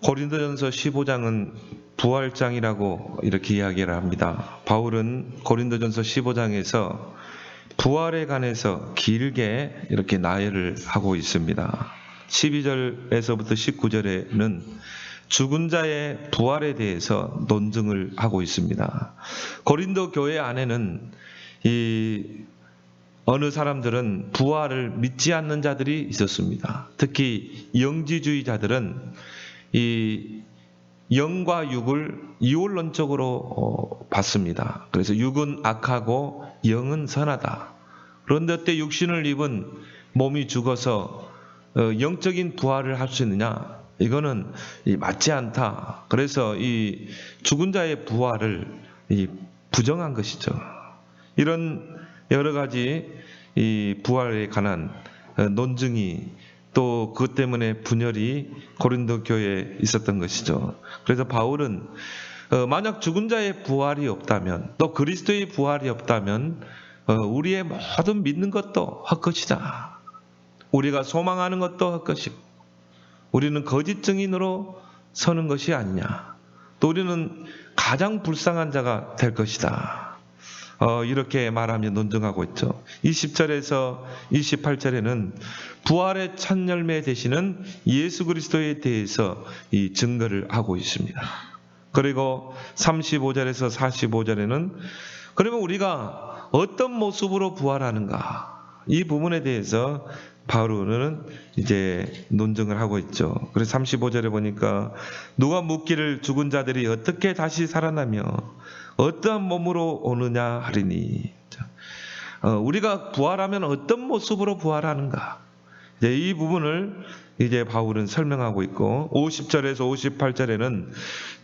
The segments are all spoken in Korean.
고린도전서 15장은 부활장이라고 이렇게 이야기를 합니다. 바울은 고린도전서 15장에서 부활에 관해서 길게 이렇게 나열을 하고 있습니다. 12절에서부터 19절에는 죽은 자의 부활에 대해서 논증을 하고 있습니다. 고린도 교회 안에는 어느 사람들은 부활을 믿지 않는 자들이 있었습니다. 특히 영지주의자들은 이 영과 육을 이원론적으로 봤습니다. 그래서 육은 악하고 영은 선하다. 그런데 어때 육신을 입은 몸이 죽어서 영적인 부활을 할 수 있느냐? 이거는 맞지 않다. 그래서 이 죽은 자의 부활을 부정한 것이죠. 이런 여러 가지 이 부활에 관한 논증이 또 그것 때문에 분열이 고린도 교회에 있었던 것이죠. 그래서 바울은 만약 죽은 자의 부활이 없다면 또 그리스도의 부활이 없다면 우리의 모든 믿는 것도 헛것이다. 우리가 소망하는 것도 헛것이고 우리는 거짓 증인으로 서는 것이 아니냐. 또 우리는 가장 불쌍한 자가 될 것이다. 이렇게 말하며 논증하고 있죠. 20절에서 28절에는 부활의 첫 열매 되시는 예수 그리스도에 대해서 이 증거를 하고 있습니다. 그리고 35절에서 45절에는 그러면 우리가 어떤 모습으로 부활하는가? 이 부분에 대해서 바울은 이제 논증을 하고 있죠. 그래서 35절에 보니까 누가 묻기를 죽은 자들이 어떻게 다시 살아나며 어떠한 몸으로 오느냐 하리니 우리가 부활하면 어떤 모습으로 부활하는가? 이제 이 부분을 이제 바울은 설명하고 있고 50절에서 58절에는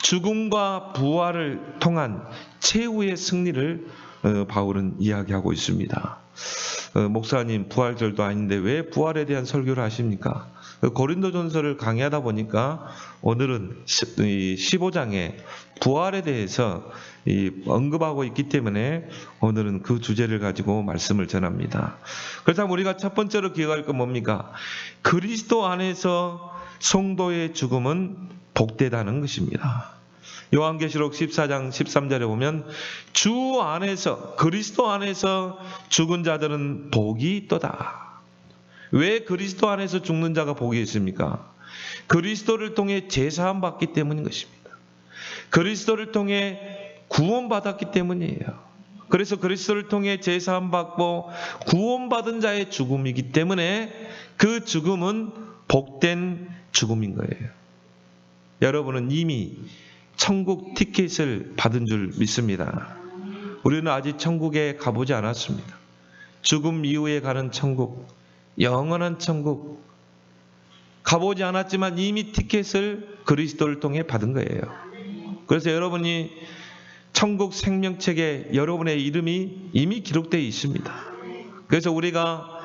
죽음과 부활을 통한 최후의 승리를 바울은 이야기하고 있습니다. 목사님 부활절도 아닌데 왜 부활에 대한 설교를 하십니까? 고린도전서를 강의하다 보니까 오늘은 15장에 부활에 대해서 언급하고 있기 때문에 오늘은 그 주제를 가지고 말씀을 전합니다. 그렇다면 우리가 첫 번째로 기억할 건 뭡니까? 그리스도 안에서 성도의 죽음은 복되다는 것입니다. 요한계시록 14장 13절에 보면 주 안에서 그리스도 안에서 죽은 자들은 복이 있도다. 왜 그리스도 안에서 죽는 자가 복이 있습니까? 그리스도를 통해 제사함 받기 때문인 것입니다. 그리스도를 통해 구원받았기 때문이에요. 그래서 그리스도를 통해 제사함 받고 구원받은 자의 죽음이기 때문에 그 죽음은 복된 죽음인 거예요. 여러분은 이미 천국 티켓을 받은 줄 믿습니다. 우리는 아직 천국에 가보지 않았습니다. 죽음 이후에 가는 천국, 영원한 천국 가보지 않았지만 이미 티켓을 그리스도를 통해 받은 거예요. 그래서 여러분이 천국 생명책에 여러분의 이름이 이미 기록되어 있습니다. 그래서 우리가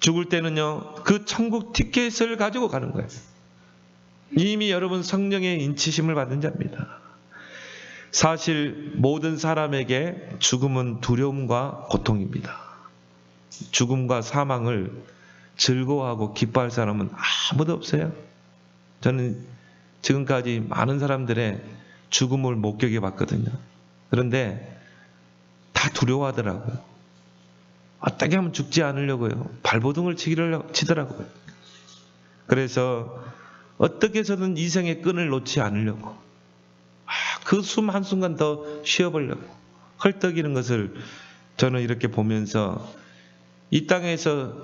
죽을 때는요, 그 천국 티켓을 가지고 가는 거예요. 이미 여러분 성령의 인치심을 받은 자입니다. 사실 모든 사람에게 죽음은 두려움과 고통입니다. 죽음과 사망을 즐거워하고 기뻐할 사람은 아무도 없어요. 저는 지금까지 많은 사람들의 죽음을 목격해 봤거든요. 그런데 다 두려워하더라고요. 어떻게 하면 죽지 않으려고요. 발버둥을 치더라고요. 그래서 어떻게 해서든 이생의 끈을 놓지 않으려고 그 숨 한순간 더 쉬어보려고 헐떡이는 것을 저는 이렇게 보면서 이 땅에서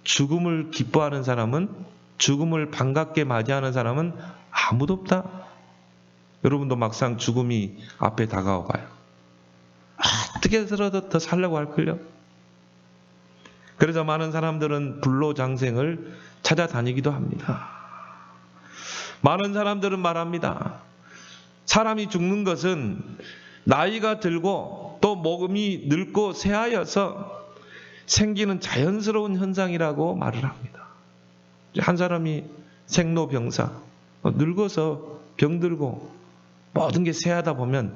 죽음을 기뻐하는 사람은 죽음을 반갑게 맞이하는 사람은 아무도 없다. 여러분도 막상 죽음이 앞에 다가와 봐요. 어떻게 해서라도 더 살려고 할걸요. 그래서 많은 사람들은 불로장생을 찾아다니기도 합니다. 많은 사람들은 말합니다. 사람이 죽는 것은 나이가 들고 또 몸이 늙고 쇠하여서 생기는 자연스러운 현상이라고 말을 합니다. 한 사람이 생로병사, 늙어서 병들고 모든 게 쇠하다 보면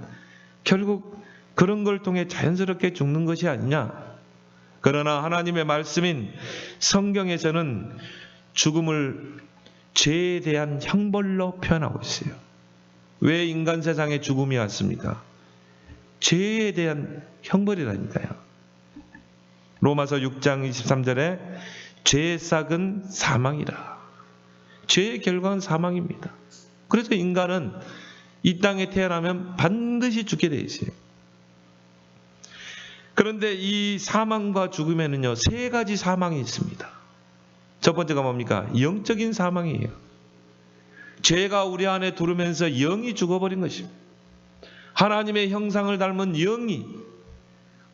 결국 그런 걸 통해 자연스럽게 죽는 것이 아니냐. 그러나 하나님의 말씀인 성경에서는 죄에 대한 형벌로 표현하고 있어요. 왜 인간 세상에 죽음이 왔습니까? 죄에 대한 형벌이라니까요. 로마서 6장 23절에 죄의 싹은 사망이라. 죄의 결과는 사망입니다. 그래서 인간은 이 땅에 태어나면 반드시 죽게 돼 있어요. 그런데 이 사망과 죽음에는요, 세 가지 사망이 있습니다. 첫 번째가 뭡니까? 영적인 사망이에요. 죄가 우리 안에 들어오면서 영이 죽어버린 것입니다. 하나님의 형상을 닮은 영이,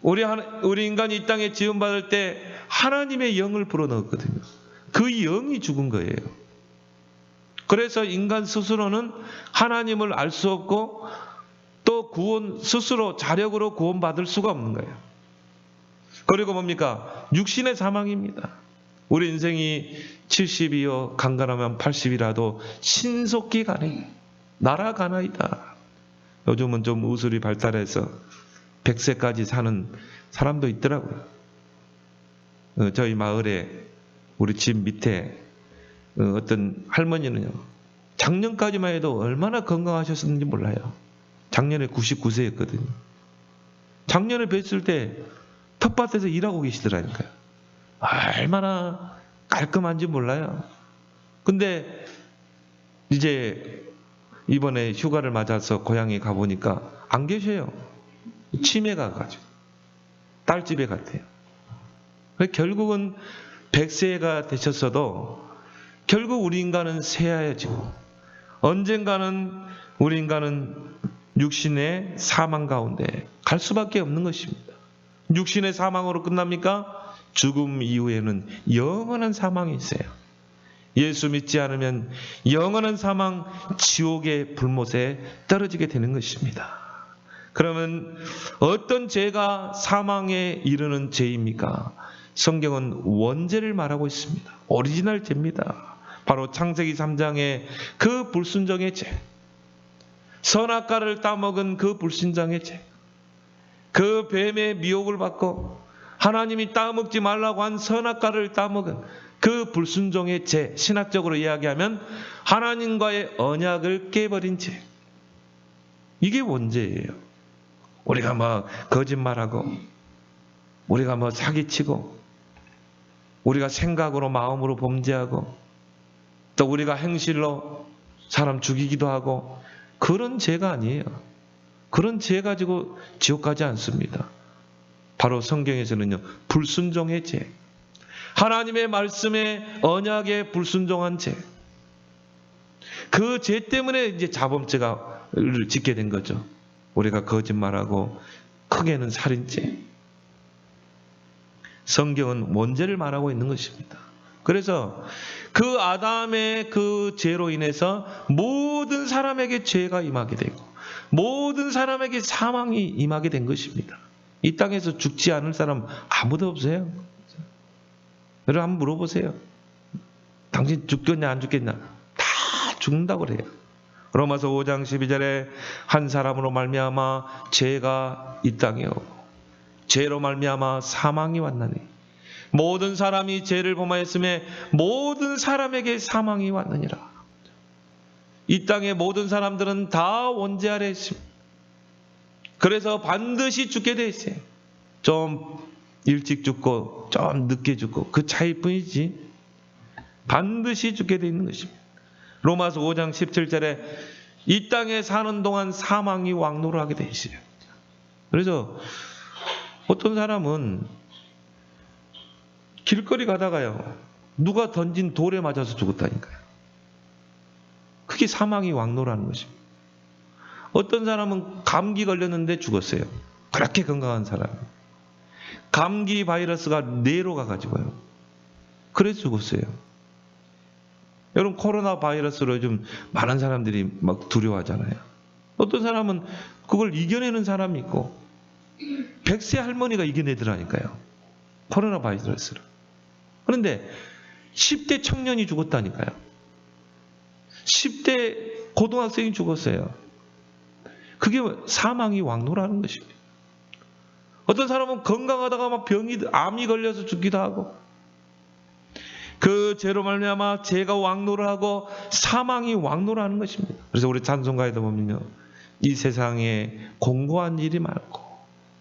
우리 인간이 이 땅에 지음받을 때 하나님의 영을 불어넣었거든요. 그 영이 죽은 거예요. 그래서 인간 스스로는 하나님을 알 수 없고 또 구원 스스로 자력으로 구원받을 수가 없는 거예요. 그리고 뭡니까? 육신의 사망입니다. 우리 인생이 70이요 강간하면 80이라도 신속히 가네. 날아가나이다. 요즘은 좀 의술이 발달해서 100세까지 사는 사람도 있더라고요. 저희 마을에 우리 집 밑에 어떤 할머니는요, 작년까지만 해도 얼마나 건강하셨는지 몰라요. 작년에 99세였거든요. 작년에 뵀을 때 텃밭에서 일하고 계시더라니까요. 얼마나 깔끔한지 몰라요. 근데 이제 이번에 휴가를 맞아서 고향에 가보니까 안 계셔요. 치매가 가지고 딸집에 갔대요. 결국은 100세가 되셨어도 결국 우리 인간은 새하여지고 언젠가는 우리 인간은 육신의 사망 가운데 갈 수밖에 없는 것입니다. 육신의 사망으로 끝납니까? 죽음 이후에는 영원한 사망이 있어요. 예수 믿지 않으면 영원한 사망, 지옥의 불못에 떨어지게 되는 것입니다. 그러면 어떤 죄가 사망에 이르는 죄입니까? 성경은 원죄를 말하고 있습니다. 오리지널 죄입니다. 바로 창세기 3장의 그 불순종의 죄, 선악과를 따먹은 그 불순종의 죄, 그 뱀의 미혹을 받고 하나님이 따먹지 말라고 한 선악과를 따먹은 그 불순종의 죄, 신학적으로 이야기하면 하나님과의 언약을 깨버린 죄, 이게 원죄예요. 우리가 뭐 거짓말하고 우리가 뭐 사기치고 우리가 생각으로 마음으로 범죄하고 또 우리가 행실로 사람 죽이기도 하고 그런 죄가 아니에요. 그런 죄 가지고 지옥 가지 않습니다. 바로 성경에서는요, 불순종의 죄, 하나님의 말씀에 언약에 불순종한 죄, 그 죄 때문에 이제 자범죄를 짓게 된 거죠. 우리가 거짓말하고 크게는 살인죄. 성경은 원죄를 말하고 있는 것입니다. 그래서 그 아담의 그 죄로 인해서 모든 사람에게 죄가 임하게 되고 모든 사람에게 사망이 임하게 된 것입니다. 이 땅에서 죽지 않을 사람 아무도 없어요. 여러분 한번 물어보세요. 당신 죽겠냐 안 죽겠냐? 다 죽는다고 그래요. 로마서 5장 12절에 한 사람으로 말미암아 죄가 이 땅에 오고 죄로 말미암아 사망이 왔나니 모든 사람이 죄를 범하였음에 모든 사람에게 사망이 왔느니라. 이 땅의 모든 사람들은 다 원죄 아래 있습니다. 그래서 반드시 죽게 돼 있어요. 좀 일찍 죽고 좀 늦게 죽고 그 차이일 뿐이지 반드시 죽게 돼 있는 것입니다. 로마서 5장 17절에 이 땅에 사는 동안 사망이 왕노를 하게 돼 있어요. 그래서 어떤 사람은 길거리 가다가요, 누가 던진 돌에 맞아서 죽었다니까요. 그게 사망이 왕노라는 것입니다. 어떤 사람은 감기 걸렸는데 죽었어요. 그렇게 건강한 사람. 감기 바이러스가 뇌로 가가지고요. 그래서 죽었어요. 여러분 코로나 바이러스로 요즘 많은 사람들이 막 두려워하잖아요. 어떤 사람은 그걸 이겨내는 사람이 있고 100세 할머니가 이겨내더라니까요. 코로나 바이러스를. 그런데 10대 청년이 죽었다니까요. 10대 고등학생이 죽었어요. 그게 사망이 왕노라는 것입니다. 어떤 사람은 건강하다가 막 암이 걸려서 죽기도 하고 그 죄로 말미암아 죄가 왕노를 하고 사망이 왕노를 하는 것입니다. 그래서 우리 찬송가에도 보면요, 이 세상에 공고한 일이 많고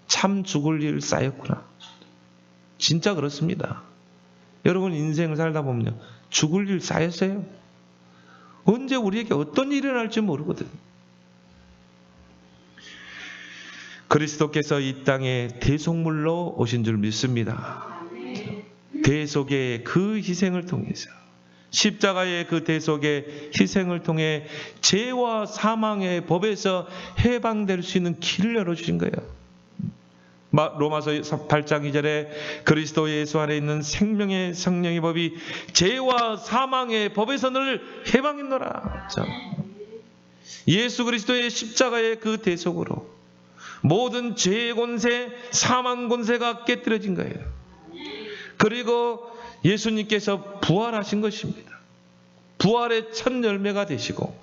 참 죽을 일 쌓였구나. 진짜 그렇습니다. 여러분 인생을 살다 보면요, 죽을 일 쌓였어요. 언제 우리에게 어떤 일이 일어날지 모르거든요. 그리스도께서 이 땅에 대속물로 오신 줄 믿습니다. 대속의 그 희생을 통해서, 십자가의 그 대속의 희생을 통해 죄와 사망의 법에서 해방될 수 있는 길을 열어주신 거예요. 로마서 8장 2절에 그리스도 예수 안에 있는 생명의 성령의 법이 죄와 사망의 법에서 늘 해방했노라. 예수 그리스도의 십자가의 그 대속으로 모든 죄의 권세, 사망 권세가 깨뜨려진 거예요. 그리고 예수님께서 부활하신 것입니다. 부활의 첫 열매가 되시고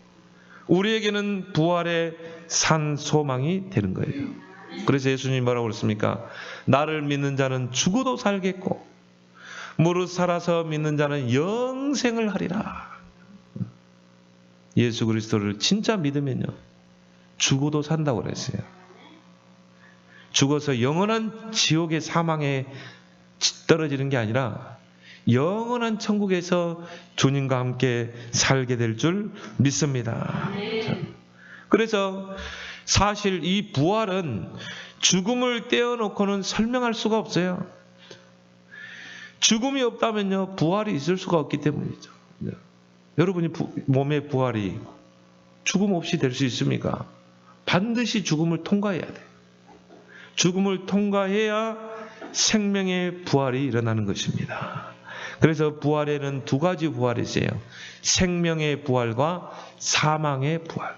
우리에게는 부활의 산 소망이 되는 거예요. 그래서 예수님이 뭐라고 그랬습니까? 나를 믿는 자는 죽어도 살겠고 무릇 살아서 믿는 자는 영생을 하리라. 예수 그리스도를 진짜 믿으면요, 죽어도 산다고 그랬어요. 죽어서 영원한 지옥의 사망에 떨어지는 게 아니라 영원한 천국에서 주님과 함께 살게 될 줄 믿습니다. 그래서 사실 이 부활은 죽음을 떼어놓고는 설명할 수가 없어요. 죽음이 없다면요, 부활이 있을 수가 없기 때문이죠. 여러분이 몸의 부활이 죽음 없이 될 수 있습니까? 반드시 죽음을 통과해야 돼요. 죽음을 통과해야 생명의 부활이 일어나는 것입니다. 그래서 부활에는 두 가지 부활이 있어요. 생명의 부활과 사망의 부활.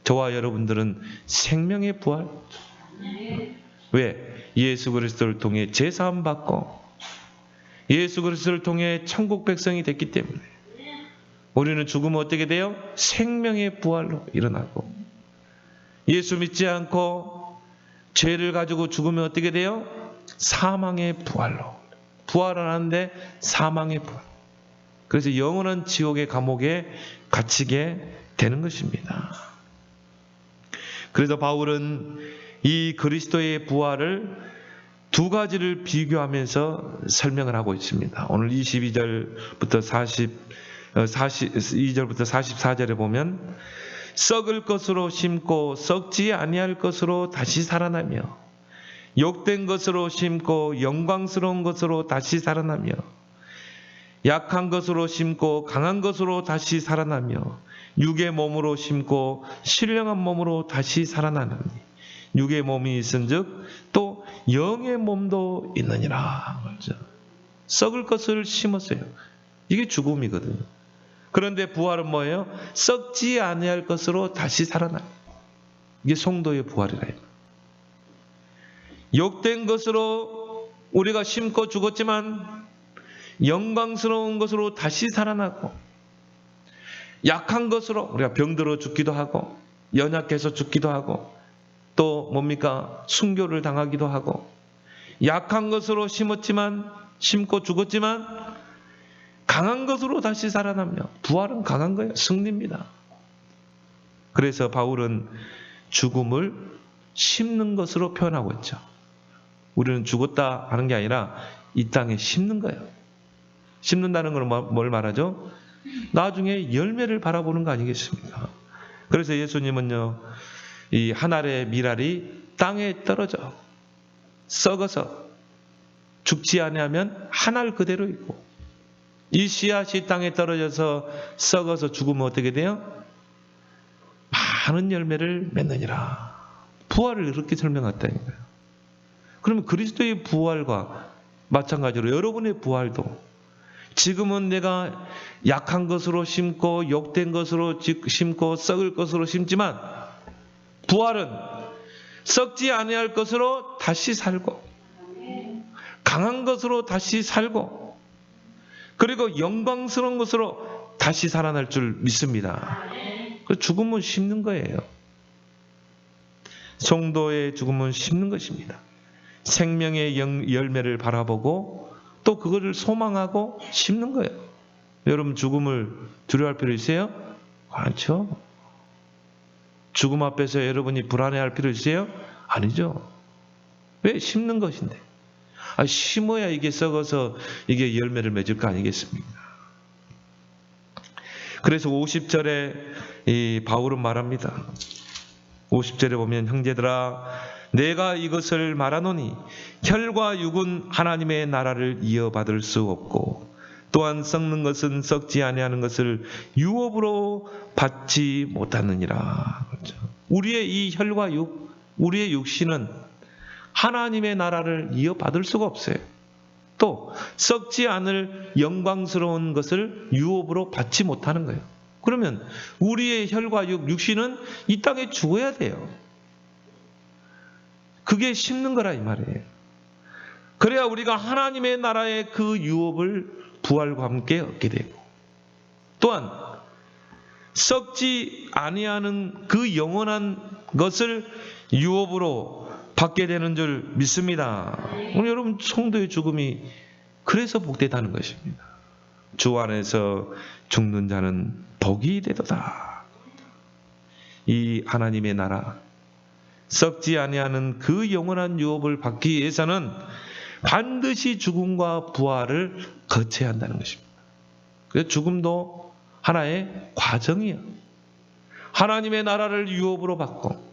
저와 여러분들은 생명의 부활. 왜? 예수 그리스도를 통해 제사함 받고 예수 그리스도를 통해 천국 백성이 됐기 때문에 우리는 죽으면 어떻게 돼요? 생명의 부활로 일어나고, 예수 믿지 않고 죄를 가지고 죽으면 어떻게 돼요? 사망의 부활로. 부활을 하는데 사망의 부활. 그래서 영원한 지옥의 감옥에 갇히게 되는 것입니다. 그래서 바울은 이 그리스도의 부활을 두 가지를 비교하면서 설명을 하고 있습니다. 오늘 22절부터 42절부터 44절에 보면 썩을 것으로 심고 썩지 아니할 것으로 다시 살아나며 욕된 것으로 심고 영광스러운 것으로 다시 살아나며 약한 것으로 심고 강한 것으로 다시 살아나며 육의 몸으로 심고 신령한 몸으로 다시 살아나느니 육의 몸이 있은즉 또 영의 몸도 있느니라. 그렇죠? 썩을 것을 심었어요. 이게 죽음이거든요. 그런데 부활은 뭐예요? 썩지 아니할 것으로 다시 살아나요. 이게 성도의 부활이래요. 욕된 것으로 우리가 심고 죽었지만 영광스러운 것으로 다시 살아나고, 약한 것으로 우리가 병들어 죽기도 하고 연약해서 죽기도 하고 또 뭡니까? 순교를 당하기도 하고, 약한 것으로 심고 죽었지만 강한 것으로 다시 살아나며, 부활은 강한 거예요. 승리입니다. 그래서 바울은 죽음을 심는 것으로 표현하고 있죠. 우리는 죽었다 하는 게 아니라 이 땅에 심는 거예요. 심는다는 건 뭘 말하죠? 나중에 열매를 바라보는 거 아니겠습니까? 그래서 예수님은요, 이 한 알의 밀알이 땅에 떨어져 썩어서 죽지 아니하면 한 알 그대로 있고, 이 씨앗이 땅에 떨어져서 썩어서 죽으면 어떻게 돼요? 많은 열매를 맺느니라. 부활을 이렇게 설명했다니까요. 그러면 그리스도의 부활과 마찬가지로 여러분의 부활도, 지금은 내가 약한 것으로 심고 욕된 것으로 심고 썩을 것으로 심지만 부활은 썩지 아니할 것으로 다시 살고 강한 것으로 다시 살고 그리고 영광스러운 것으로 다시 살아날 줄 믿습니다. 죽음은 심는 거예요. 성도의 죽음은 심는 것입니다. 생명의 열매를 바라보고 또 그거를 소망하고 심는 거예요. 여러분 죽음을 두려워할 필요 있어요? 않죠. 죽음 앞에서 여러분이 불안해할 필요 있어요? 아니죠. 왜? 심는 것인데. 심어야 이게 썩어서 이게 열매를 맺을 거 아니겠습니까? 그래서 50절에 이 바울은 말합니다. 50절에 보면 형제들아 내가 이것을 말하노니 혈과 육은 하나님의 나라를 이어받을 수 없고 또한 썩는 것은 썩지 아니하는 것을 유업으로 받지 못하느니라. 그렇죠. 우리의 이 혈과 육, 우리의 육신은 하나님의 나라를 이어받을 수가 없어요. 또 썩지 않을 영광스러운 것을 유업으로 받지 못하는 거예요. 그러면 우리의 혈과 육신은 이 땅에 죽어야 돼요. 그게 심는 거라 이 말이에요. 그래야 우리가 하나님의 나라의 그 유업을 부활과 함께 얻게 되고 또한 썩지 아니하는 그 영원한 것을 유업으로 받게 되는 줄 믿습니다. 오늘 여러분 성도의 죽음이 그래서 복되다는 것입니다. 주 안에서 죽는 자는 복이 되도다. 이 하나님의 나라 썩지 아니하는 그 영원한 유업을 받기 위해서는 반드시 죽음과 부활을 거쳐야 한다는 것입니다. 그래서 죽음도 하나의 과정이에요. 하나님의 나라를 유업으로 받고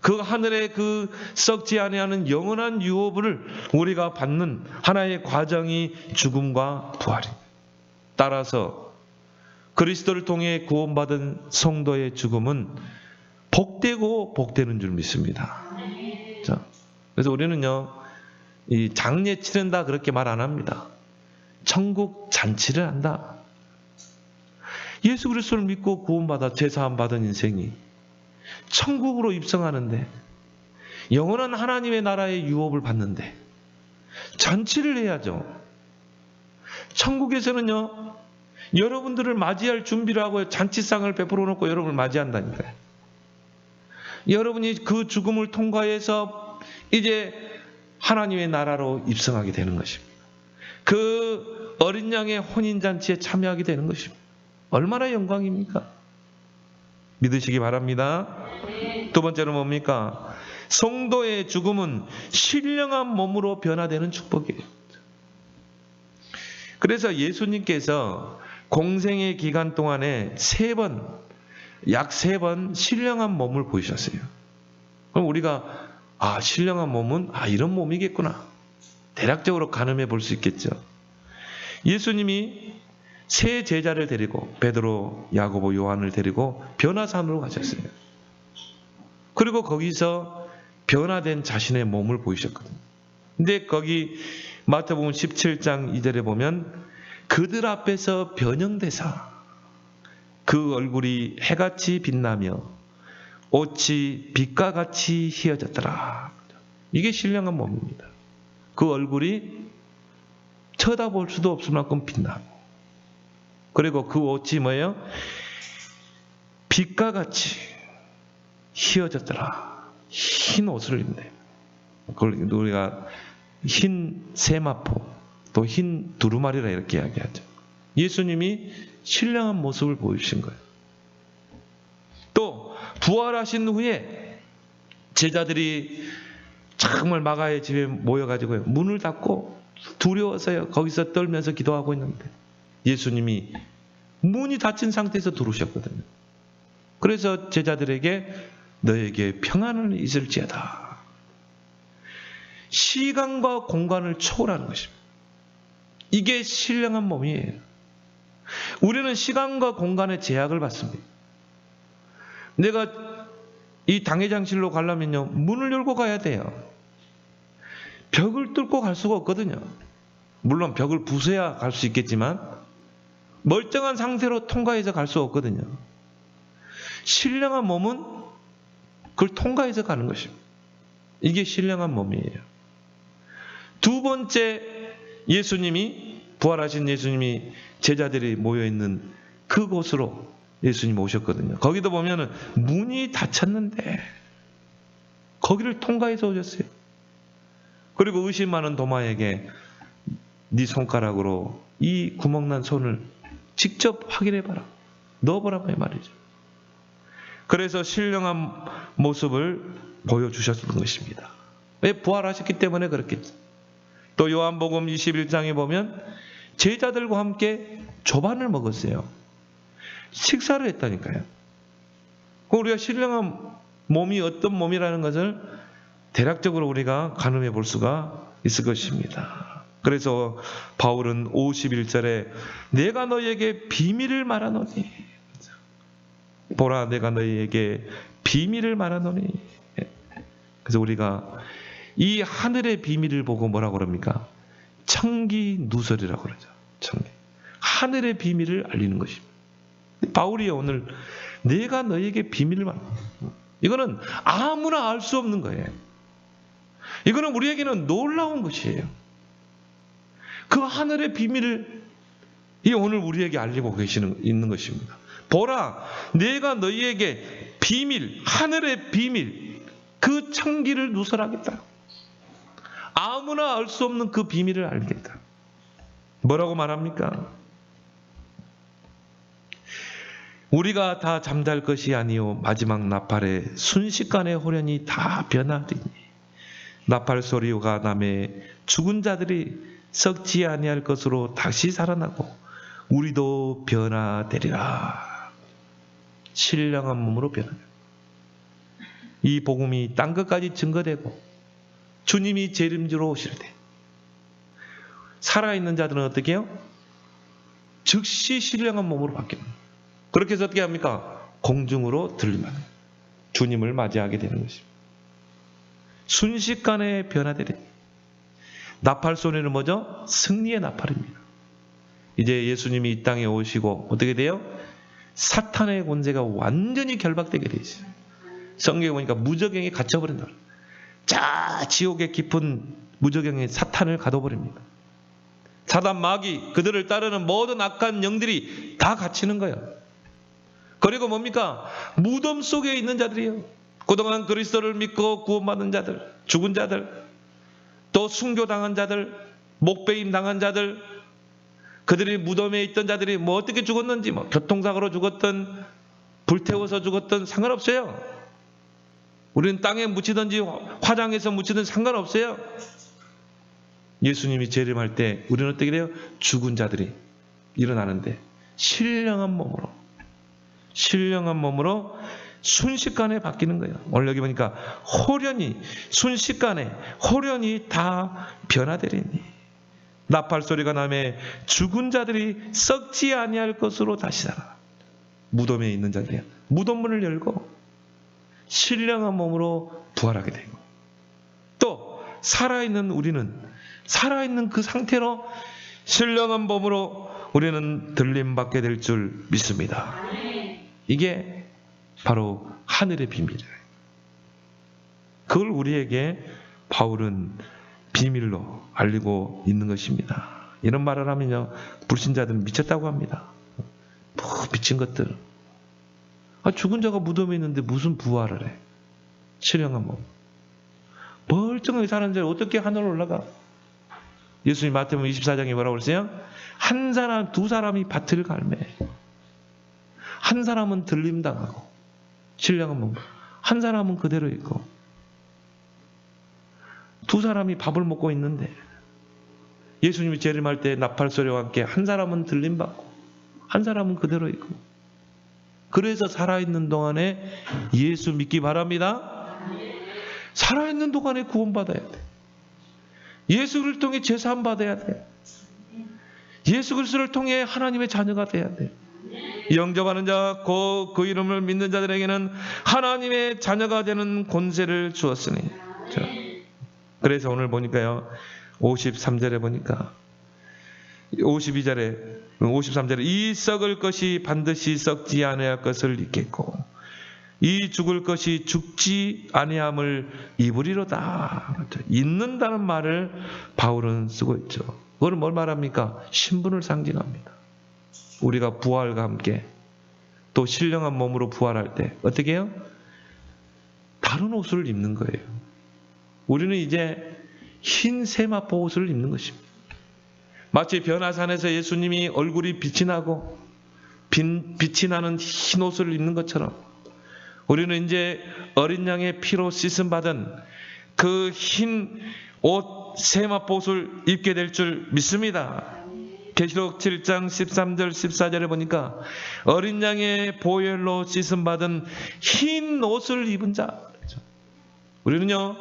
그 하늘의 그 썩지 아니하는 영원한 유업을 우리가 받는 하나의 과정이 죽음과 부활입니다. 따라서 그리스도를 통해 구원받은 성도의 죽음은 복되고 복되는 줄 믿습니다. 자, 그래서 우리는요, 이 장례 치른다 그렇게 말 안 합니다. 천국 잔치를 한다. 예수 그리스도를 믿고 구원받아 제사함 받은 인생이 천국으로 입성하는데 영원한 하나님의 나라의 유업을 받는데 잔치를 해야죠. 천국에서는요, 여러분들을 맞이할 준비를 하고 잔치상을 베풀어 놓고 여러분을 맞이한다니까요. 여러분이 그 죽음을 통과해서 이제 하나님의 나라로 입성하게 되는 것입니다. 그 어린 양의 혼인잔치에 참여하게 되는 것입니다. 얼마나 영광입니까? 믿으시기 바랍니다. 두 번째는 뭡니까? 성도의 죽음은 신령한 몸으로 변화되는 축복이에요. 그래서 예수님께서 공생의 기간 동안에 약 세 번 신령한 몸을 보이셨어요. 그럼 우리가 신령한 몸은 이런 몸이겠구나. 대략적으로 가늠해 볼 수 있겠죠. 예수님이 세 제자를 데리고 베드로, 야고보, 요한을 데리고 변화산으로 가셨어요. 그리고 거기서 변화된 자신의 몸을 보이셨거든요. 근데 거기 마태복음 17장 2절에 보면 그들 앞에서 변형되사 그 얼굴이 해같이 빛나며 옷이 빛과 같이 희어졌더라. 이게 신령한 몸입니다. 그 얼굴이 쳐다볼 수도 없을 만큼 빛나고 그리고 그 옷이 뭐예요? 빛과 같이 희어졌더라. 흰 옷을 입네. 그걸 우리가 흰 세마포 또 흰 두루마리라 이렇게 이야기하죠. 예수님이 신령한 모습을 보여주신 거예요. 또 부활하신 후에 제자들이 정말 마가의 집에 모여가지고 문을 닫고 두려워서요 거기서 떨면서 기도하고 있는데 예수님이 문이 닫힌 상태에서 들어오셨거든요. 그래서 제자들에게 너에게 평안을 있을지어다. 시간과 공간을 초월하는 것입니다. 이게 신령한 몸이에요. 우리는 시간과 공간의 제약을 받습니다. 내가 이 당회장실로 가려면요 문을 열고 가야 돼요. 벽을 뚫고 갈 수가 없거든요. 물론 벽을 부숴야 갈 수 있겠지만 멀쩡한 상태로 통과해서 갈 수 없거든요. 신령한 몸은 그걸 통과해서 가는 것입니다. 이게 신령한 몸이에요. 두 번째, 예수님이 부활하신 예수님이 제자들이 모여있는 그곳으로 예수님이 오셨거든요. 거기도 보면은 문이 닫혔는데 거기를 통과해서 오셨어요. 그리고 의심 많은 도마에게 네 손가락으로 이 구멍난 손을 직접 확인해봐라. 넣어보라 이 말이죠. 그래서 신령한 모습을 보여주셨던 것입니다. 왜? 부활하셨기 때문에 그렇겠죠. 또 요한복음 21장에 보면 제자들과 함께 조반을 먹었어요. 식사를 했다니까요. 우리가 신령한 몸이 어떤 몸이라는 것을 대략적으로 우리가 가늠해 볼 수가 있을 것입니다. 그래서 바울은 51절에 내가 너희에게 비밀을 말하노니, 보라 내가 너희에게 비밀을 말하노니. 그래서 우리가 이 하늘의 비밀을 보고 뭐라고 그럽니까? 청기누설이라고 그러죠. 청기. 하늘의 비밀을 알리는 것입니다. 바울이 오늘 내가 너희에게 비밀을 말하노니, 이거는 아무나 알 수 없는 거예요. 이거는 우리에게는 놀라운 것이에요. 그 하늘의 비밀을 오늘 우리에게 알리고 있는 것입니다. 보라, 내가 너희에게 비밀, 하늘의 비밀, 그 청기를 누설하겠다. 아무나 알 수 없는 그 비밀을 알겠다. 뭐라고 말합니까? 우리가 다 잠잘 것이 아니요 마지막 나팔에 순식간에 호련히 다 변하리니 나팔 소리가 나매 죽은 자들이 썩지 아니할 것으로 다시 살아나고 우리도 변화되리라. 신령한 몸으로 변화되리라. 이 복음이 땅 끝까지 증거되고 주님이 재림주로 오실 때 살아있는 자들은 어떻게 해요? 즉시 신령한 몸으로 바뀝니다. 그렇게 해서 어떻게 합니까? 공중으로 들림하는 주님을 맞이하게 되는 것입니다. 순식간에 변화되리. 나팔 소리는 뭐죠? 승리의 나팔입니다. 이제 예수님이 이 땅에 오시고 어떻게 돼요? 사탄의 권세가 완전히 결박되게 되어 있어요. 성경에 보니까 무저갱에 갇혀버린다. 지옥의 깊은 무저갱에 사탄을 가둬버립니다. 사단 마귀 그들을 따르는 모든 악한 영들이 다 갇히는 거예요. 그리고 뭡니까? 무덤 속에 있는 자들이에요. 그동안 그리스도를 믿고 구원받은 자들, 죽은 자들, 또 순교당한 자들, 목배임 당한 자들, 그들이 무덤에 있던 자들이 뭐 어떻게 죽었는지, 뭐 교통사고로 죽었든 불태워서 죽었든 상관없어요. 우리는 땅에 묻히든지 화장해서 묻히든 상관없어요. 예수님이 재림할 때 우리는 어떻게 돼요? 죽은 자들이 일어나는데 신령한 몸으로 순식간에 바뀌는 거예요. 오늘 여기 보니까 순식간에 호련히 다 변화되리니 나팔 소리가 나매 죽은 자들이 썩지 아니할 것으로 다시 살아. 무덤에 있는 자들이 무덤문을 열고 신령한 몸으로 부활하게 되고, 또 살아있는 우리는 살아있는 그 상태로 신령한 몸으로 우리는 들림받게 될 줄 믿습니다. 이게 바로 하늘의 비밀이에요. 그걸 우리에게 바울은 비밀로 알리고 있는 것입니다. 이런 말을 하면요, 불신자들은 미쳤다고 합니다. 미친 것들. 죽은 자가 무덤에 있는데 무슨 부활을 해? 신령한 몸. 멀쩡하게 사는 자를 어떻게 하늘로 올라가? 예수님 마태복음 24장에 뭐라고 그랬어요? 한 사람, 두 사람이 밭을 갈매. 한 사람은 들림당하고 신령한 몸. 한 사람은 그대로 있고. 두 사람이 밥을 먹고 있는데 예수님이 재림할 때 나팔 소리와 함께 한 사람은 들림받고 한 사람은 그대로 있고. 그래서 살아있는 동안에 예수 믿기 바랍니다. 살아있는 동안에 구원받아야 돼. 예수를 통해 제사함 받아야 돼. 예수 그리스도를 통해 하나님의 자녀가 돼야 돼. 영접하는 자, 그 이름을 믿는 자들에게는 하나님의 자녀가 되는 권세를 주었으니. 그래서 오늘 보니까요, 53절에 보니까 53절에 이 썩을 것이 반드시 썩지 아니할 것을 잊겠고 이 죽을 것이 죽지 아니함을 입으리로다. 잊는다는 말을 바울은 쓰고 있죠. 그걸 뭘 말합니까? 신분을 상징합니다. 우리가 부활과 함께 또 신령한 몸으로 부활할 때 어떻게 해요? 다른 옷을 입는 거예요. 우리는 이제 흰 세마포 옷을 입는 것입니다. 마치 변화산에서 예수님이 얼굴이 빛이 나고 빛이 나는 흰 옷을 입는 것처럼 우리는 이제 어린 양의 피로 씻음 받은 그 흰 옷 세마포옷을 입게 될 줄 믿습니다. 계시록 7장 13절 14절에 보니까 어린 양의 보혈로 씻음 받은 흰 옷을 입은 자. 우리는요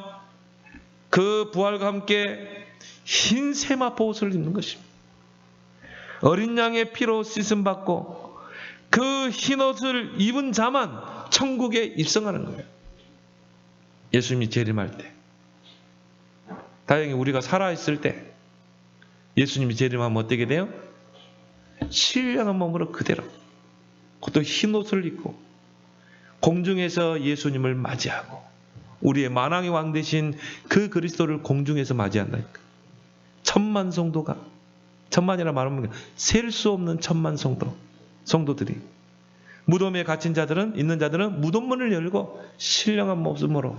그 부활과 함께 흰 세마포옷을 입는 것입니다. 어린 양의 피로 씻음 받고 그 흰 옷을 입은 자만 천국에 입성하는 거예요. 예수님이 재림할 때. 다행히 우리가 살아있을 때 예수님이 재림하면 어떻게 돼요? 신령한 몸으로 그대로 그것도 흰 옷을 입고 공중에서 예수님을 맞이하고 우리의 만왕의 왕 되신 그 그리스도를 공중에서 맞이한다니까. 천만 성도가, 천만이라 말하면 셀 수 없는 천만 성도들이 무덤에 갇힌 자들은, 있는 자들은 무덤문을 열고 신령한 모습으로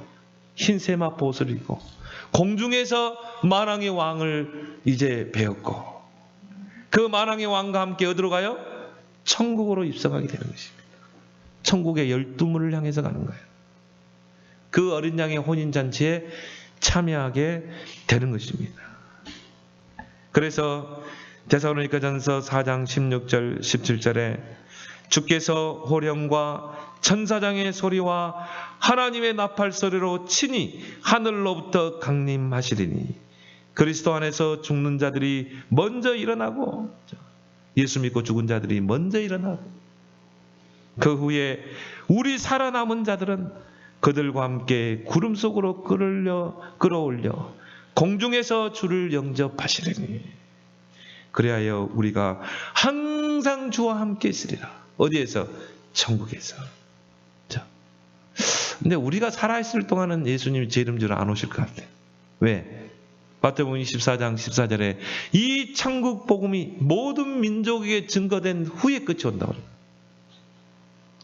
흰 세마포 옷을 입고 공중에서 만왕의 왕을 이제 배웠고 그 만왕의 왕과 함께 어디로 가요? 천국으로 입성하게 되는 것입니다. 천국의 12문을 향해서 가는 거예요. 그 어린 양의 혼인잔치에 참여하게 되는 것입니다. 그래서 데살로니가전서 4장 16절 17절에 주께서 호령과 천사장의 소리와 하나님의 나팔 소리로 친히 하늘로부터 강림하시리니 그리스도 안에서 죽는 자들이 먼저 일어나고 예수 믿고 죽은 자들이 먼저 일어나고 그 후에 우리 살아남은 자들은 그들과 함께 구름 속으로 끌어올려 공중에서 주를 영접하시리니 그리하여 우리가 항상 주와 함께 있으리라. 어디에서? 천국에서. 자, 근데 우리가 살아있을 동안은 예수님이 재림주로 안 오실 것 같아요. 왜? 마태복음 24장 14절에 이 천국 복음이 모든 민족에게 증거된 후에 끝이 온다고 그래요.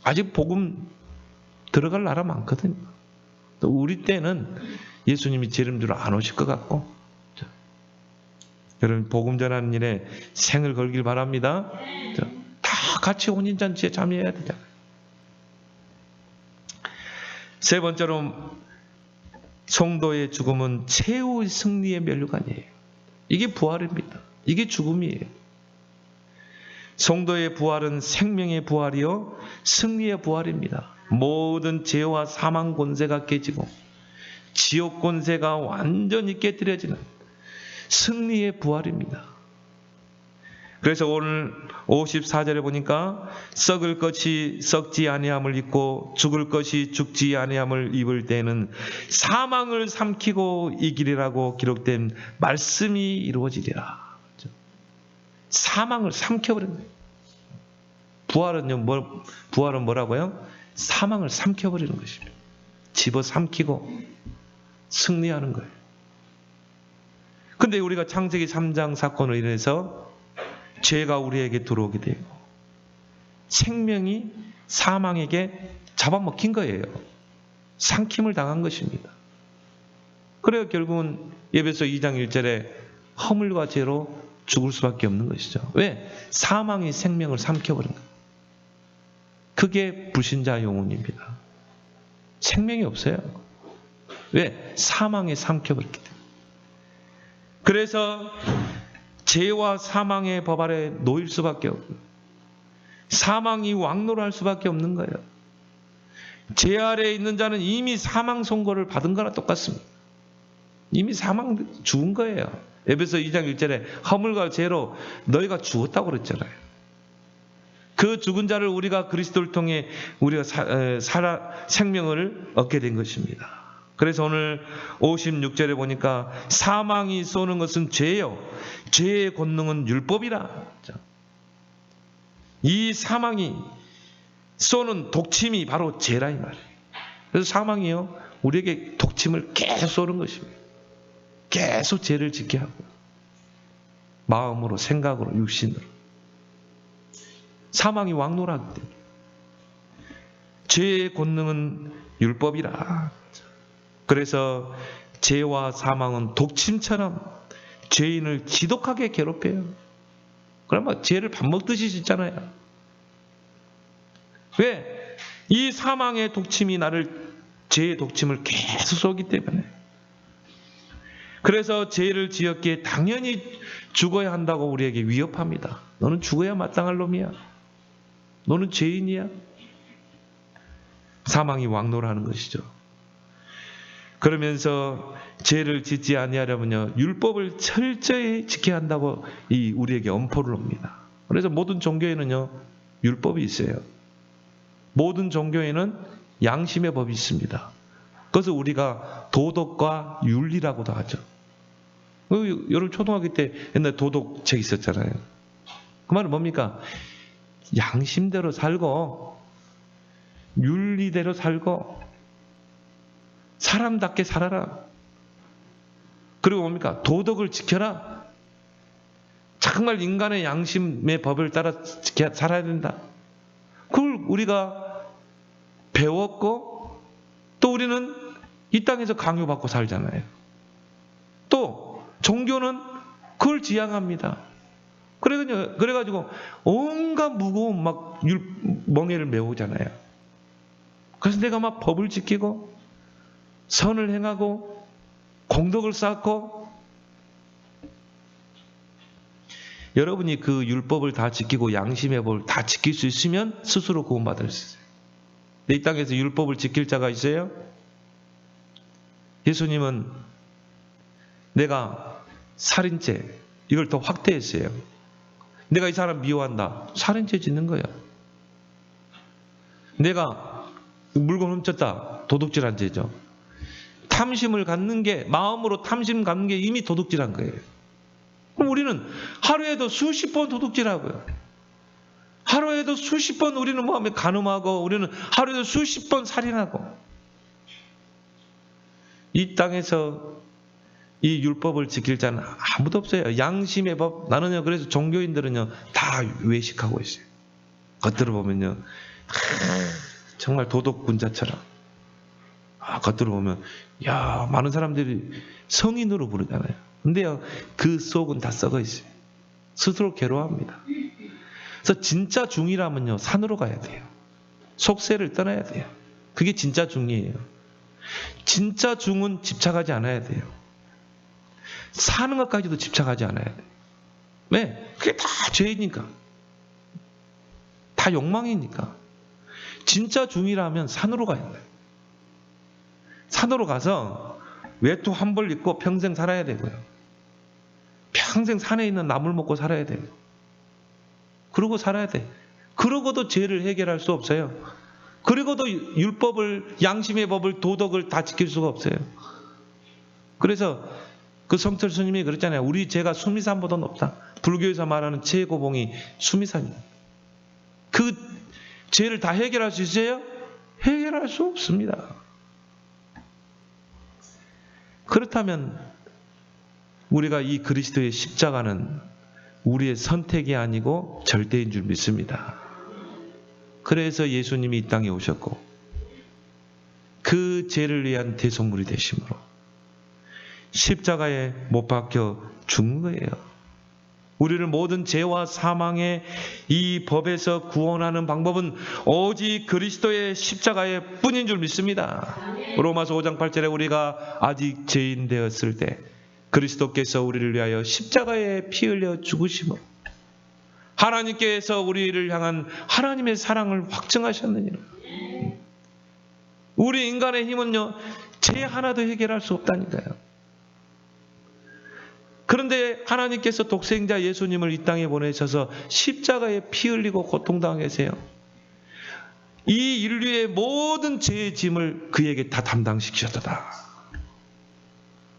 아직 복음 들어갈 나라 많거든요. 또 우리 때는 예수님이 재림주로 안 오실 것 같고, 자, 여러분 복음 전하는 일에 생을 걸길 바랍니다. 자, 다 같이 혼인잔치에 참여해야 되잖아요. 세 번째로 성도의 죽음은 최후의 승리의 면류관이에요. 이게 부활입니다. 이게 죽음이에요. 성도의 부활은 생명의 부활이요 승리의 부활입니다. 모든 죄와 사망 권세가 깨지고 지옥 권세가 완전히 깨뜨려지는 승리의 부활입니다. 그래서 오늘 54절에 보니까 썩을 것이 썩지 아니함을 입고 죽을 것이 죽지 아니함을 입을 때에는 사망을 삼키고 이기리라고 기록된 말씀이 이루어지리라. 사망을 삼켜버린 거예요. 부활은 뭐라고요? 사망을 삼켜버리는 것입니다. 집어삼키고 승리하는 거예요. 근데 우리가 창세기 3장 사건으로 인해서 죄가 우리에게 들어오게 되고 생명이 사망에게 잡아먹힌 거예요. 삼킴을 당한 것입니다. 그래서 결국은 에베소 2장 1절에 허물과 죄로 죽을 수밖에 없는 것이죠. 왜? 사망이 생명을 삼켜버린 거예요. 그게 불신자 영혼입니다. 생명이 없어요. 왜? 사망에 삼켜버렸기 때문에. 그래서 죄와 사망의 법 아래 놓일 수밖에 없고 사망이 왕노할 수밖에 없는 거예요. 죄 아래에 있는 자는 이미 사망 선고를 받은 거나 똑같습니다. 이미 사망 죽은 거예요. 에베소 2장 1절에 허물과 죄로 너희가 죽었다고 그랬잖아요. 그 죽은 자를 우리가 그리스도를 통해 우리가 생명을 얻게 된 것입니다. 그래서 오늘 56절에 보니까 사망이 쏘는 것은 죄요 죄의 권능은 율법이라. 이 사망이 쏘는 독침이 바로 죄라 이 말이에요. 그래서 사망이요 우리에게 독침을 계속 쏘는 것입니다. 계속 죄를 짓게 하고 마음으로 생각으로 육신으로 사망이 왕노라하기 때문에 죄의 권능은 율법이라. 그래서 죄와 사망은 독침처럼 죄인을 지독하게 괴롭혀요. 그러면 죄를 밥 먹듯이 짓잖아요. 왜? 이 사망의 독침이 나를, 죄의 독침을 계속 쏘기 때문에. 그래서 죄를 지었기에 당연히 죽어야 한다고 우리에게 위협합니다. 너는 죽어야 마땅할 놈이야. 너는 죄인이야. 사망이 왕노라하는 것이죠. 그러면서 죄를 짓지 아니하려면요, 율법을 철저히 지켜야 한다고 우리에게 엄포를 옵니다. 그래서 모든 종교에는요, 율법이 있어요. 모든 종교에는 양심의 법이 있습니다. 그것을 우리가 도덕과 윤리라고도 하죠. 여러분 초등학교 때 옛날 도덕책 있었잖아요. 그 말은 뭡니까? 양심대로 살고 윤리대로 살고 사람답게 살아라. 그리고 뭡니까? 도덕을 지켜라. 정말 인간의 양심의 법을 따라 살아야 된다. 그걸 우리가 배웠고 또 우리는 이 땅에서 강요받고 살잖아요. 또 종교는 그걸 지향합니다. 그래가지고 온갖 무거운 멍에를 메우잖아요. 그래서 내가 막 법을 지키고 선을 행하고 공덕을 쌓고, 여러분이 그 율법을 다 지키고 양심의 법을 다 지킬 수 있으면 스스로 구원받을 수 있어요. 이 땅에서 율법을 지킬 자가 있어요? 예수님은 내가 살인죄, 이걸 더 확대했어요. 내가 이 사람 미워한다, 살인죄 짓는 거야. 내가 물건 훔쳤다, 도둑질한 죄죠. 탐심을 갖는 게, 마음으로 탐심 갖는 게 이미 도둑질한 거예요. 그럼 우리는 하루에도 수십 번 도둑질하고요. 하루에도 수십 번 우리는 마음에 간음하고, 우리는 하루에도 수십 번 살인하고. 이 땅에서 이 율법을 지킬 자는 아무도 없어요. 양심의 법. 나는요, 그래서 종교인들은요, 다 외식하고 있어요. 겉으로 보면요, 정말 도덕군자처럼. 겉으로 보면, 야, 많은 사람들이 성인으로 부르잖아요. 근데요, 그 속은 다 썩어 있어요. 스스로 괴로워합니다. 그래서 진짜 중이라면요, 산으로 가야 돼요. 속세를 떠나야 돼요. 그게 진짜 중이에요. 진짜 중은 집착하지 않아야 돼요. 사는 것까지도 집착하지 않아야 돼요. 왜? 그게 다 죄이니까. 다 욕망이니까. 진짜 중이라면 산으로 가야 돼요. 산으로 가서 외투 한 벌 입고 평생 살아야 되고요. 평생 산에 있는 나물 먹고 살아야 돼요. 그러고 살아야 돼. 그러고도 죄를 해결할 수 없어요. 그리고도 율법을, 양심의 법을, 도덕을 다 지킬 수가 없어요. 그래서 그 성철 스님이 그랬잖아요. 우리 죄가 수미산보다 높다. 불교에서 말하는 최고봉이 수미산이에요. 그 죄를 다 해결할 수 있어요? 해결할 수 없습니다. 그렇다면 우리가 이 그리스도의 십자가는 우리의 선택이 아니고 절대인 줄 믿습니다. 그래서 예수님이 이 땅에 오셨고 그 죄를 위한 대속물이 되심으로 십자가에 못 박혀 죽는 거예요. 우리를 모든 죄와 사망의 이 법에서 구원하는 방법은 오직 그리스도의 십자가에 뿐인 줄 믿습니다. 로마서 5장 8절에 우리가 아직 죄인 되었을 때 그리스도께서 우리를 위하여 십자가에 피 흘려 죽으심으로 하나님께서 우리를 향한 하나님의 사랑을 확증하셨느니라. 우리 인간의 힘은요, 죄 하나도 해결할 수 없다니까요. 그런데 하나님께서 독생자 예수님을 이 땅에 보내셔서 십자가에 피 흘리고 고통당하게 계세요. 이 인류의 모든 죄의 짐을 그에게 다 담당시키셨다.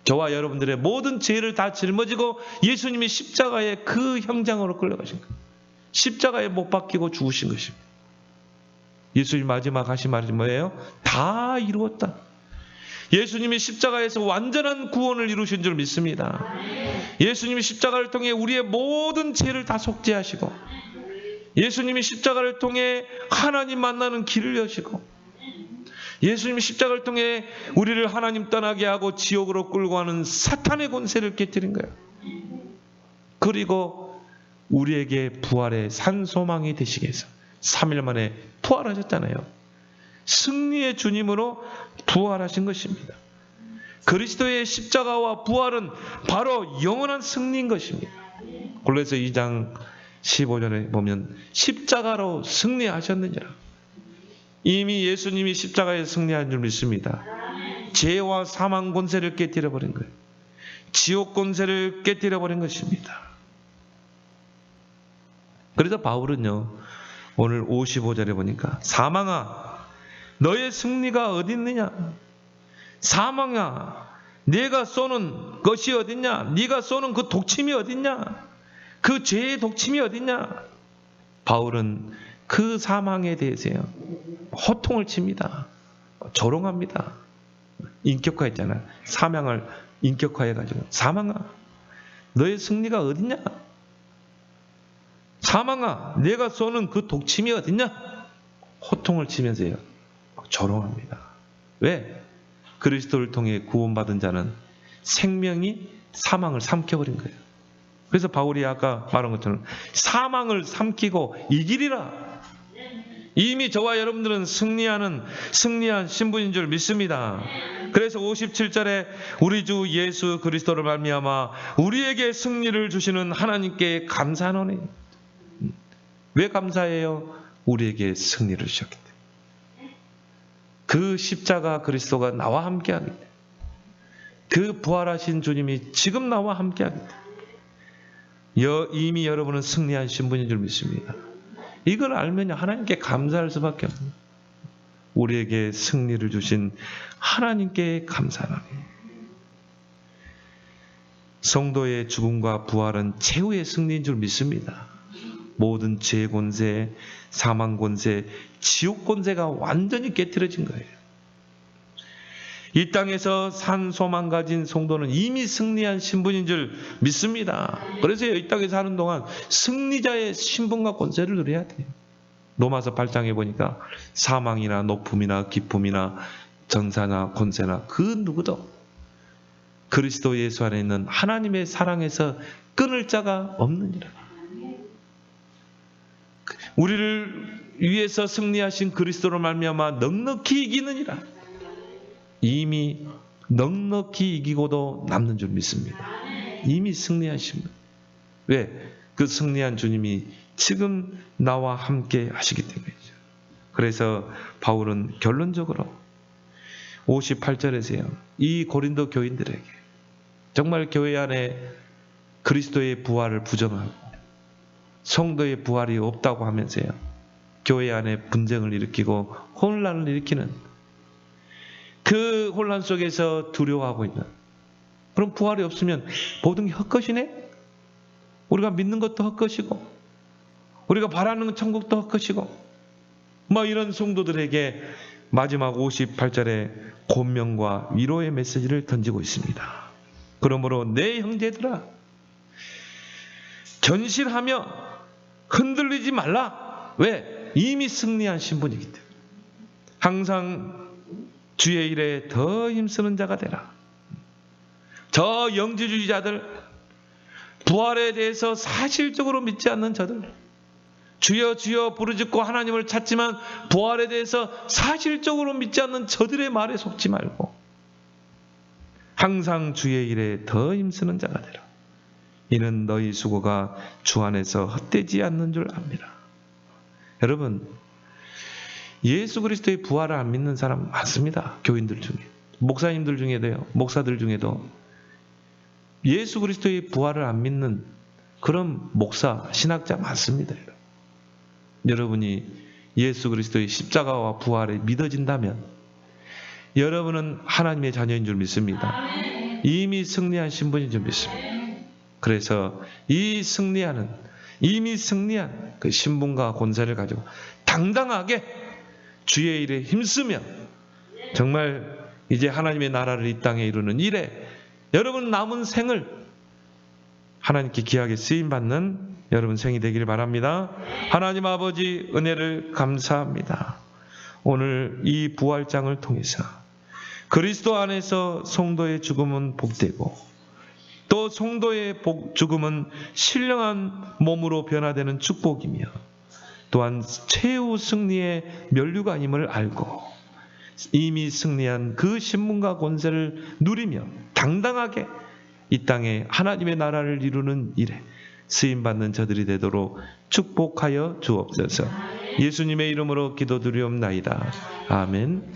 저와 여러분들의 모든 죄를 다 짊어지고 예수님이 십자가에 그 형장으로 끌려가신 거예요. 십자가에 못 박히고 죽으신 것입니다. 예수님 마지막 하신 말이 뭐예요? 다 이루었다. 예수님이 십자가에서 완전한 구원을 이루신 줄 믿습니다. 예수님이 십자가를 통해 우리의 모든 죄를 다 속죄하시고 예수님이 십자가를 통해 하나님 만나는 길을 여시고 예수님이 십자가를 통해 우리를 하나님 떠나게 하고 지옥으로 끌고 가는 사탄의 권세를 깨뜨린 거예요. 그리고 우리에게 부활의 산소망이 되시기 위해서 3일 만에 부활하셨잖아요. 승리의 주님으로 부활하신 것입니다. 그리스도의 십자가와 부활은 바로 영원한 승리인 것입니다. 골로새 2장 15절에 보면 십자가로 승리하셨느니라. 이미 예수님이 십자가에 승리한 줄 믿습니다. 죄와 사망 권세를 깨뜨려 버린 거예요. 지옥 권세를 깨뜨려 버린 것입니다. 그래서 바울은요, 오늘 55절에 보니까 사망아 너의 승리가 어디 있느냐? 사망아 네가 쏘는 것이 어딨냐? 네가 쏘는 그 독침이 어딨냐? 그 죄의 독침이 어딨냐? 바울은 그 사망에 대해서요, 호통을 칩니다. 조롱합니다. 인격화했잖아요. 사망을 인격화해가지고 사망아 너의 승리가 어딨냐? 사망아 내가 쏘는 그 독침이 어딨냐? 호통을 치면서요 조롱합니다. 왜? 그리스도를 통해 구원받은 자는 생명이 사망을 삼켜버린 거예요. 그래서 바울이 아까 말한 것처럼 사망을 삼키고 이기리라. 이미 저와 여러분들은 승리한 신분인 줄 믿습니다. 그래서 57절에 우리 주 예수 그리스도를 말미암아 우리에게 승리를 주시는 하나님께 감사하노니. 왜 감사해요? 우리에게 승리를 주셨기 때문에. 그 십자가 그리스도가 나와 함께하기 때문에. 그 부활하신 주님이 지금 나와 함께하기 때문에. 이미 여러분은 승리한 신분인 줄 믿습니다. 이걸 알면 하나님께 감사할 수밖에 없어요. 우리에게 승리를 주신 하나님께 감사하노니. 성도의 죽음과 부활은 최후의 승리인 줄 믿습니다. 모든 죄 권세, 사망 권세, 지옥 권세가 완전히 깨트려진 거예요. 이 땅에서 산 소망 가진 성도는 이미 승리한 신분인 줄 믿습니다. 그래서 이 땅에 사는 동안 승리자의 신분과 권세를 누려야 돼요. 로마서 8장에 보니까 사망이나 높음이나 기쁨이나 전사나 권세나 그 누구도 그리스도 예수 안에 있는 하나님의 사랑에서 끊을 자가 없느니라. 우리를 위해서 승리하신 그리스도로 말미암아 넉넉히 이기느니라. 이미 넉넉히 이기고도 남는 줄 믿습니다. 이미 승리하신 분. 왜? 그 승리한 주님이 지금 나와 함께 하시기 때문이죠. 그래서 바울은 결론적으로 58절에서요. 이 고린도 교인들에게 정말 교회 안에 그리스도의 부활을 부정하고 성도의 부활이 없다고 하면서요. 교회 안에 분쟁을 일으키고 혼란을 일으키는 그 혼란 속에서 두려워하고 있는, 그럼 부활이 없으면 모든 게 헛것이네? 우리가 믿는 것도 헛것이고 우리가 바라는 천국도 헛것이고 이런 성도들에게 마지막 58절에 권면과 위로의 메시지를 던지고 있습니다. 그러므로 내 형제들아 견실하며 흔들리지 말라. 왜? 이미 승리한 신분이기 때문에. 항상 주의 일에 더 힘쓰는 자가 되라. 저 영지주의자들, 부활에 대해서 사실적으로 믿지 않는 자들, 주여 주여 부르짖고 하나님을 찾지만 부활에 대해서 사실적으로 믿지 않는 저들의 말에 속지 말고 항상 주의 일에 더 힘쓰는 자가 되라. 이는 너희 수고가 주 안에서 헛되지 않는 줄 압니다. 여러분, 예수 그리스도의 부활을 안 믿는 사람 많습니다. 교인들 중에, 목사님들 중에도요, 목사들 중에도 예수 그리스도의 부활을 안 믿는 그런 목사, 신학자 많습니다. 여러분이 예수 그리스도의 십자가와 부활에 믿어진다면 여러분은 하나님의 자녀인 줄 믿습니다. 이미 승리한 신분인 줄 믿습니다. 그래서 이 이미 승리한 그 신분과 권세를 가지고 당당하게 주의 일에 힘쓰며 정말 이제 하나님의 나라를 이 땅에 이루는 일에 여러분 남은 생을 하나님께 귀하게 쓰임받는 여러분 생이 되기를 바랍니다. 하나님 아버지 은혜를 감사합니다. 오늘 이 부활장을 통해서 그리스도 안에서 성도의 죽음은 복되고 또 성도의 죽음은 신령한 몸으로 변화되는 축복이며 또한 최후 승리의 면류관임을 알고 이미 승리한 그 신분과 권세를 누리며 당당하게 이 땅에 하나님의 나라를 이루는 일에 쓰임받는 저들이 되도록 축복하여 주옵소서. 예수님의 이름으로 기도드리옵나이다. 아멘.